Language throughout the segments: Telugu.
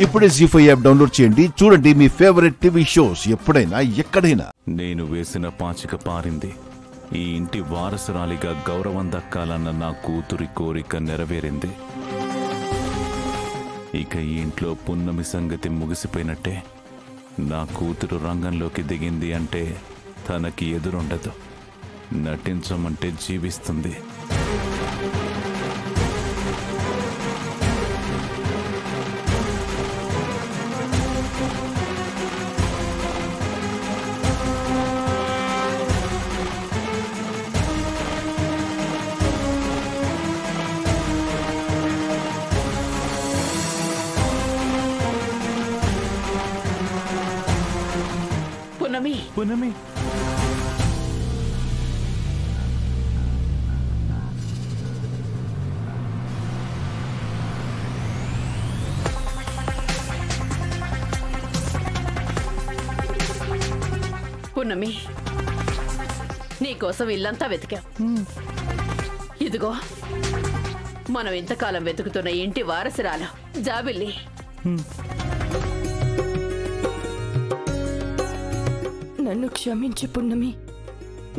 ఇప్పుడే జీ5 యాప్ డౌన్లోడ్ చేయండి. చూడండి మీ ఫేవరెట్ టీవీ షోస్ ఎప్పుడైనా ఎక్కడైనా. నేను వేసిన పాచిక పారింది. ఈ ఇంటి వారసురాలిగా గౌరవం దక్కాలన్న నా కూతురి కోరిక నెరవేరింది. ఇక ఈ ఇంట్లో పున్నమి సంగతి ముగిసిపోయినట్టే. నా కూతురు రంగంలోకి దిగింది అంటే తనకి ఎదురుండదు. నటించమంటే జీవిస్తుంది. పున్నమి పున్నమి, నీకోసం ఇల్లంతా వెతికాం. ఇదిగో మనం ఇంతకాలం వెతుకుతున్న ఇంటి వారసురాలు జాబిల్లి. నన్ను క్షమించు పున్నమి.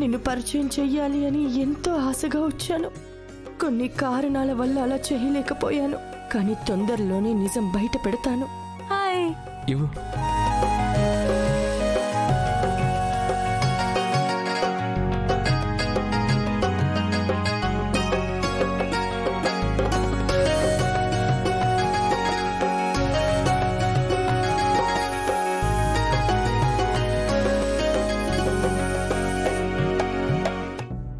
నిన్ను పరిచయం చెయ్యాలి అని ఎంతో ఆశగా వచ్చాను. కొన్ని కారణాల వల్ల అలా చేయలేకపోయాను. కానీ తొందరలోనే నిజం బయట పెడతాను. హాయ్.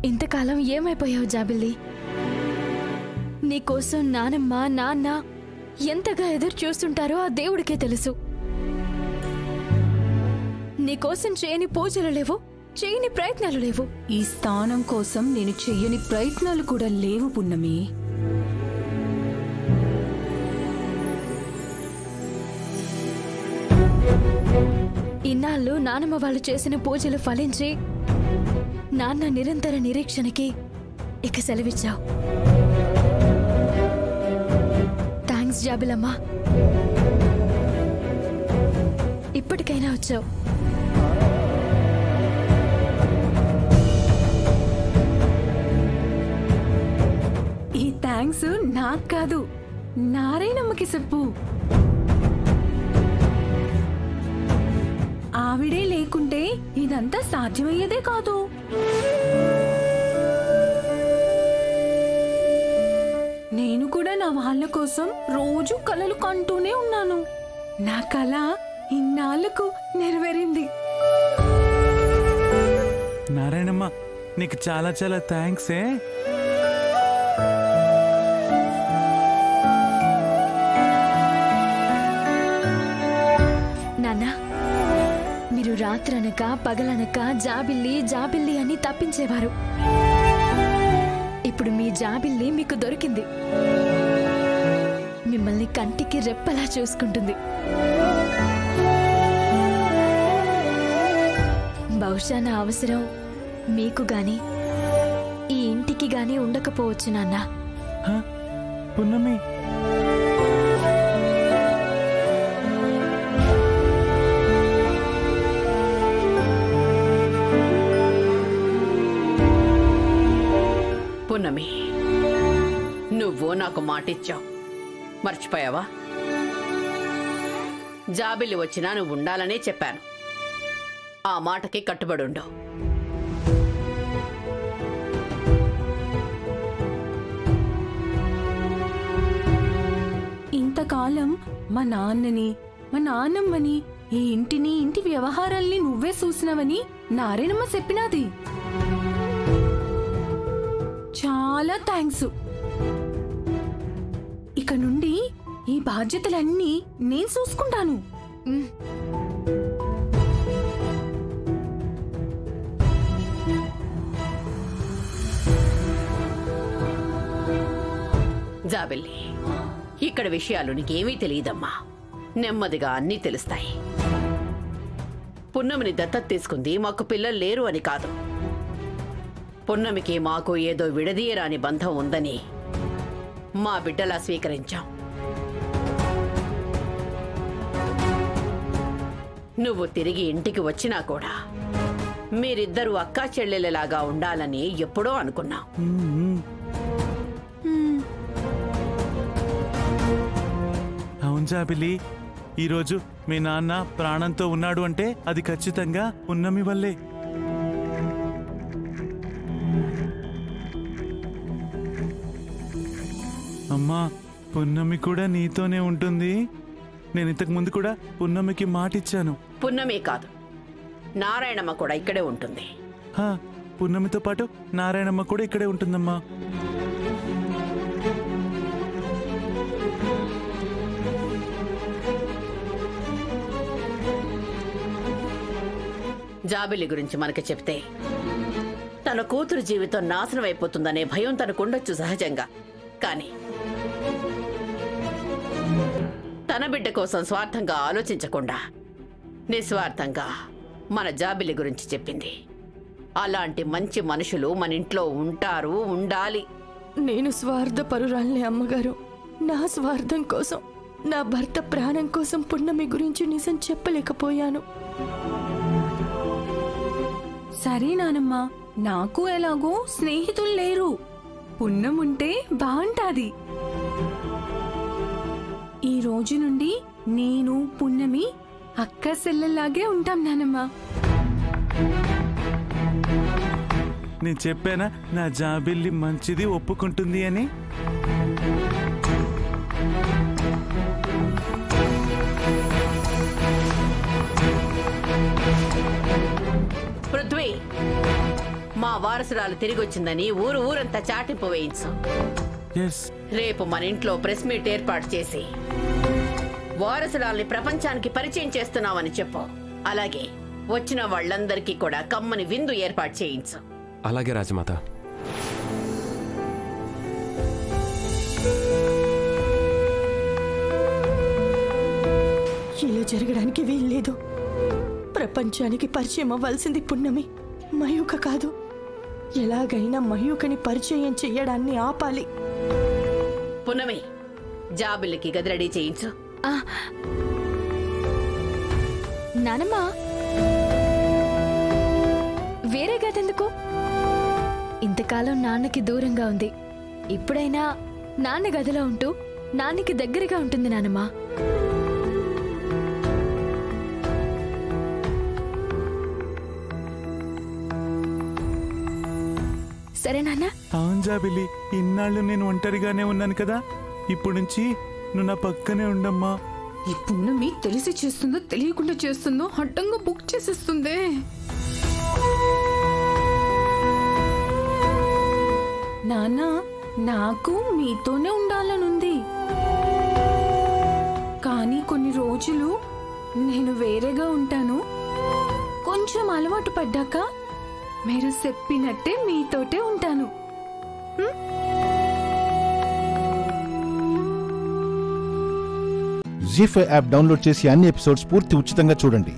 ఇంతకాలం ఏమైపోయావు జాబిల్లి? నీకోసం నానమ్మ నాన్న ఎంతగా ఎదురు చూస్తుంటారో ఆ దేవుడికే తెలుసు. నీకోసం చేయని పూజలు లేవు, చేయని ప్రయత్నాలు లేవు. ఈ స్థానం కోసం నేను చెయ్యని ప్రయత్నాలు కూడా లేవు పున్నమి. ఇన్నాళ్ళు నానమ్మ వాళ్ళు చేసిన పూజలు ఫలించి నాన్న నిరంతర నిరీక్షణకి ఇక సెలవిచ్చావు. థ్యాంక్స్ జాబిలమ్మా. ఇప్పటికైనా వచ్చావు. ఈ థ్యాంక్స్ నాకు కాదు, నారాయణమ్మకి చెప్పు. ఆవిడే లేకుంటే ఇదంతా సాధ్యమయ్యేదే కాదు. నేను కూడా నా వాళ్ళ కోసం రోజు కలలు కంటూనే ఉన్నాను. నా కళ ఇన్నాళ్లకు నెరవేరింది. నారాయణమ్మ, నీకు చాలా చాలా థ్యాంక్స్. నాన్నా, మీరు రాత్రనక పగలనక జాబిల్లి జాబిల్లి అని తప్పించేవారు. ఇప్పుడు మీ జాబిల్లి మీకు దొరికింది. మిమ్మల్ని కంటికి రెప్పలా చూసుకుంటుంది. బహుశా నా అవసరం మీకు గాని ఈ ఇంటికి గాని ఉండకపోవచ్చు నాన్నా. పున్నమి, పున్నమి, నువ్వు నాకు మాటిచ్చావు, మర్చిపోయావా? జాబిల్లి వచ్చినా నువ్వు ఉండాలనే చెప్పాను. ఆ మాటకి కట్టుబడుండు. ఇంతకాలం మా నాన్నని మా నాన్నమ్మని ఈ ఇంటిని ఇంటి వ్యవహారాల్ని నువ్వే చూసినావని నారాయణమ్మ చెప్పినది. చాలా థ్యాంక్స్. ఇక నుండి ఈ బాధ్యతలన్నీ నేను చూసుకుంటాను. జాబిల్లి, ఇక్కడ విషయాలు నీకేమీ తెలియదమ్మా. నెమ్మదిగా అన్నీ తెలుస్తాయి. పున్నమిని దత్తత తీసుకుంది మాకు పిల్లలు లేరు అని కాదు. పున్నమికి మాకు ఏదో విడదీయరాని బంధం ఉందని మా బిడ్డలా స్వీకరించాం. నువ్వు తిరిగి ఇంటికి వచ్చినా కూడా మీరిద్దరూ అక్కా చెల్లెలలాగా ఉండాలని ఎప్పుడో అనుకున్నా. అవును జాబిలి, ఈరోజు మీ నాన్న ప్రాణంతో ఉన్నాడు అంటే అది ఖచ్చితంగా పున్నమి వల్లే. అమ్మా, పున్నమి కూడా నీతోనే ఉంటుంది. నేను ఇంతకు ముందు కూడా పున్నమికి మాటిచ్చాను. పున్నమి కాదు, నారాయణమ్మ కూడా ఇక్కడే ఉంటుంది. పున్నమితో పాటు నారాయణమ్మ కూడా ఇక్కడే ఉంటుందమ్మా. జాబిలి గురించి మనకి చెప్తే తన కూతురు జీవితం నాశనం అయిపోతుందనే భయం తనకుండొచ్చు సహజంగా. కానీ తన బిడ్డ కోసం స్వార్థంగా ఆలోచించకుండా నిస్వార్థంగా మన జాబిలి గురించి చెప్పింది. అలాంటి మంచి మనుషులు మన ఇంట్లో ఉంటారు, ఉండాలి. నేను స్వార్థపరురాల్ని అమ్మగారు. నా స్వార్థం కోసం, నా భర్త ప్రాణం కోసం పున్నమి గురించి నిజం చెప్పలేకపోయాను. సరే నానమ్మా, నాకు ఎలాగో స్నేహితులు లేరు. పున్నం ఉంటే బాగుంటాది. ఈ రోజు నుండి నేను పున్నమి అక్క చెల్లెల్లాగే ఉంటాం నానమ్మా. నేను చెప్పానా నా జాబిల్లి మంచిది, ఒప్పుకుంటుంది అని. పృథ్వీ, మా వారసురాలు తిరిగొచ్చిందని ఊరంతా చాటింపు వేయించు. రేపు మన ఇంట్లో ప్రెస్ మీట్ ఏర్పాటు చేసి వారసురాల్ని ప్రపంచానికి పరిచయం చేస్తున్నామని చెప్పు. అలాగే వచ్చిన వాళ్ళందరికీ కూడా కమ్మని విందు ఏర్పాటు చేయించు. అలాగే రాజమాత. ఇలా జరగడానికి వీల్లేదు. ప్రపంచానికి పరిచయం అవ్వాల్సింది పున్నమి, మయూక కాదు. ఎలాగైనా మయూకని పరిచయం చెయ్యడాన్ని ఆపాలి. పున్నమి, జాబిలికి గది రెడీ చేయించు. నానమ్మా, వేరే గదెందుకు? ఇంతకాలం నాన్నకి దూరంగా ఉంది. ఇప్పుడైనా నాన్న గదిలో ఉంటూ నాన్నకి దగ్గరగా ఉంటుంది నానమ్మా. సరే నాన్న. అవును జాబిలి, ఇన్నాళ్ళు నేను ఒంటరిగానే ఉన్నాను కదా. ఇప్పుడు నుంచి నువ్వు నా పక్కనే ఉండమ్మా. ఈ పున్నమి తెలిసి చేస్తుందో తెలియకుండా చేస్తుందో అడ్డంగా బుక్ చేసేస్తుంది. నాన్న, నాకు మీతోనే ఉండాలనుంది. కానీ కొన్ని రోజులు నేను వేరేగా ఉంటాను. కొంచెం అలవాటు పడ్డాక మీరు చెప్పినట్టే మీతోటే ఉంటాను. జీ5 యాప్ డౌన్లోడ్ చేసి అన్ని ఎపిసోడ్స్ పూర్తి ఉచితంగా చూడండి.